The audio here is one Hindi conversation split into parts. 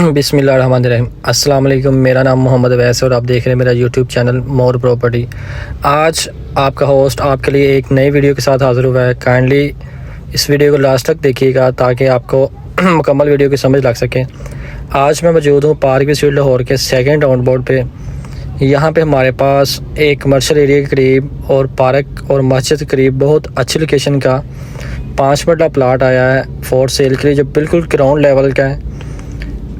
बिस्मिल्लाहिर्रहमानिर्रहीम। अस्सलाम वालेकुम। मेरा नाम मोहम्मद अवैस और आप देख रहे हैं मेरा यूट्यूब चैनल मोर प्रॉपर्टी। आज आपका होस्ट आपके लिए एक नई वीडियो के साथ हाज़िर हुआ है। काइंडली इस वीडियो को लास्ट तक देखिएगा ताकि आपको मुकम्मल वीडियो की समझ लग सके। आज मैं मौजूद हूँ पार्क स्ट्रीट लाहौर के सेकंड राउंड बोर्ड पे। यहाँ पे हमारे पास एक कमर्शियल एरिया के करीब और पार्क और मस्जिद के करीब बहुत अच्छी लोकेशन का 5 मरला प्लाट आया है फॉर सेल के लिए, जो बिल्कुल ग्राउंड लेवल का है।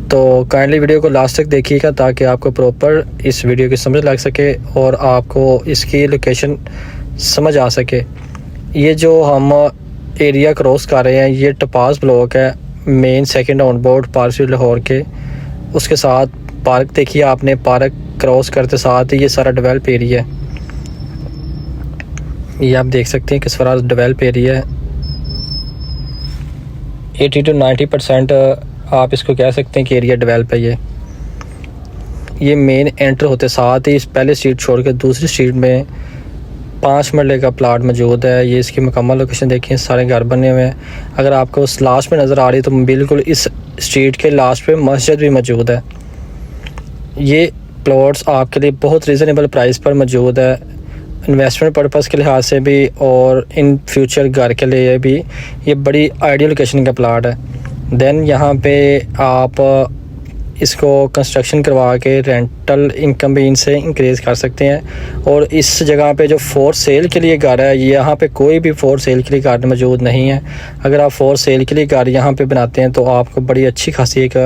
तो काइंडली वीडियो को लास्ट तक देखिएगा ताकि आपको प्रॉपर इस वीडियो की समझ लग सके और आपको इसकी लोकेशन समझ आ सके। ये जो हम एरिया क्रॉस कर रहे हैं ये टपास ब्लॉक है, main second round board park street Lahore के। उसके साथ पार्क देखिए आपने, पार्क क्रॉस करते साथ ये सारा डेवलप एरिया है। ये आप देख सकते हैं किस तरह डेवलप एरिया है। 80 to 90% आप इसको कह सकते हैं कि एरिया डेवलप है। ये मेन एंटर होते साथ ही इस पहले स्ट्रीट छोड़ के दूसरी स्ट्रीट में 5 मरले का प्लाट मौजूद है। ये इसकी मुकम्मल लोकेशन देखें, सारे घर बने हुए हैं। अगर आपको उस लास्ट में नज़र आ रही है तो बिल्कुल इस स्ट्रीट के लास्ट पे मस्जिद भी मौजूद है। ये प्लॉट्स आपके लिए बहुत रीज़नेबल प्राइस पर मौजूद है, इन्वेस्टमेंट पर्पज़ के लिहाज से भी और इन फ्यूचर घर के लिए भी ये बड़ी आइडियल लोकेशन का प्लाट है। देन यहाँ पे आप इसको कंस्ट्रक्शन करवा के रेंटल इनकम भी इनसे इंक्रीज़ कर सकते हैं। और इस जगह पे जो फॉर सेल के लिए घर है, यहाँ पे कोई भी फॉर सेल के लिए घर मौजूद नहीं है। अगर आप फॉर सेल के लिए घर यहाँ पे बनाते हैं तो आपको बड़ी अच्छी खासी एक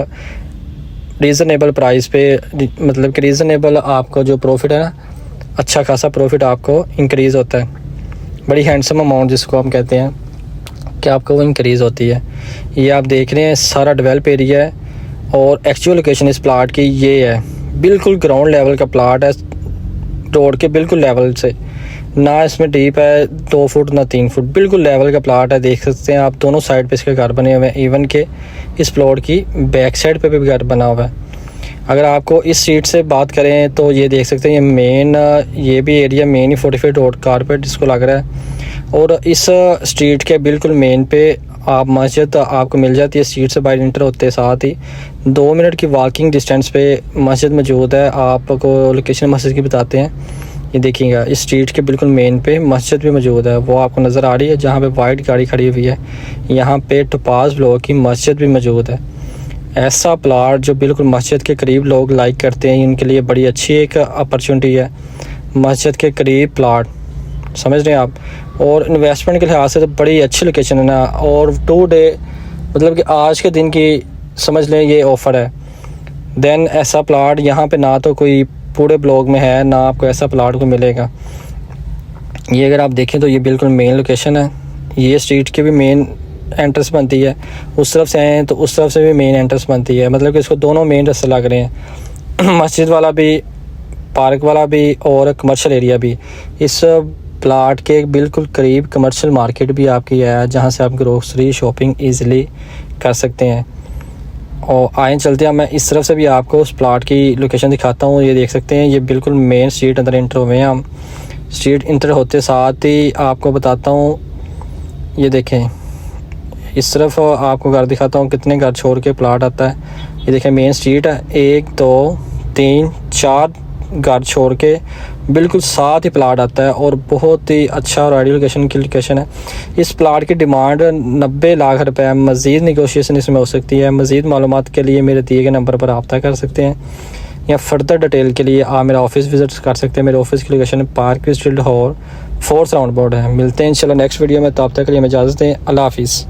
रीज़नेबल प्राइस पे, मतलब कि रीज़नेबल आपको जो प्रॉफिट है ना, अच्छा खासा प्रॉफिट आपको इंक्रीज़ होता है। बड़ी हैंडसम अमाउंट जिसको हम कहते हैं कि आपको वो इंक्रीज़ होती है। ये आप देख रहे हैं सारा डेवलप एरिया है और एक्चुअल लोकेशन इस प्लाट की ये है। बिल्कुल ग्राउंड लेवल का प्लाट है, रोड के बिल्कुल लेवल से, ना इसमें डीप है 2 फुट ना 3 फुट, बिल्कुल लेवल का प्लाट है। देख सकते हैं आप दोनों साइड पे इसके घर बने हुए हैं। इवन के इस प्लॉट की बैक साइड पे भी घर बना हुआ है। अगर आपको इस स्ट्रीट से बात करें तो ये देख सकते हैं ये मेन, ये भी एरिया मेन ही 40 फीट रोड कारपेट जिसको लग रहा है। और इस स्ट्रीट के बिल्कुल मेन पे आप मस्जिद आपको मिल जाती है। स्ट्रीट से बाहर इंटर होते साथ ही 2 मिनट की वॉकिंग डिस्टेंस पे मस्जिद मौजूद है। आपको लोकेशन मस्जिद की बताते हैं। ये देखिएगा इस स्ट्रीट के बिल्कुल मेन पे मस्जिद भी मौजूद है, वो आपको नज़र आ रही है जहाँ पे वाइट गाड़ी खड़ी हुई है। यहाँ पे टपास ब्लॉक की मस्जिद भी मौजूद है। ऐसा प्लाट जो बिल्कुल मस्जिद के करीब लोग लाइक करते हैं, इनके लिए बड़ी अच्छी एक अपॉर्चुनिटी है। मस्जिद के करीब प्लाट, समझ रहे हैं आप। और इन्वेस्टमेंट के लिहाज से तो बड़ी अच्छी लोकेशन है ना। और 2 डे मतलब कि आज के दिन की समझ लें ये ऑफ़र है। देन ऐसा प्लाट यहाँ पे ना तो कोई पूरे ब्लॉक में है, ना आपको ऐसा प्लाट को मिलेगा। ये अगर आप देखें तो ये बिल्कुल मेन लोकेशन है। ये स्ट्रीट की भी मेन एंट्रेंस बनती है, उस तरफ से आए तो उस तरफ से भी मेन एंट्रेंस बनती है। मतलब कि इसको दोनों मेन रास्ते लग रहे हैं, मस्जिद वाला भी, पार्क वाला भी और कमर्शियल एरिया भी। इस प्लाट के बिल्कुल करीब कमर्शियल मार्केट भी आपकी है जहाँ से आप ग्रोसरी शॉपिंग ईज़िली कर सकते हैं। और आए चलते हैं, मैं इस तरफ से भी आपको उस प्लाट की लोकेशन दिखाता हूँ। ये देख सकते हैं ये बिल्कुल मेन स्ट्रीट अंदर इंटर हुए हैं हम। स्ट्रीट इंटर होते साथ ही आपको बताता हूँ, ये देखें इस तरफ आपको घर दिखाता हूँ कितने घर छोड़ के प्लाट आता है। ये देखें मेन स्ट्रीट है, 1 2 3 4 घर छोड़ के बिल्कुल साथ ही प्लाट आता है और बहुत ही अच्छा और आइडियल लोकेशन की लोकेशन है। इस प्लाट की डिमांड 90 लाख रुपए है। मज़ीद निगोशिएशन इसमें हो सकती है। मज़ीद मालूमात के लिए मेरे दिए गए नंबर पर रब्ता कर सकते हैं या फर्दर डिटेल के लिए आप मेरा ऑफिस विज़िट कर सकते हैं। मेरे ऑफिस की location park street Lahore 4th round board है। मिलते हैं इंशाल्लाह नेक्स्ट वीडियो में, तब तक के लिए हमें इजाज़त दें। अल्लाह हाफिज़।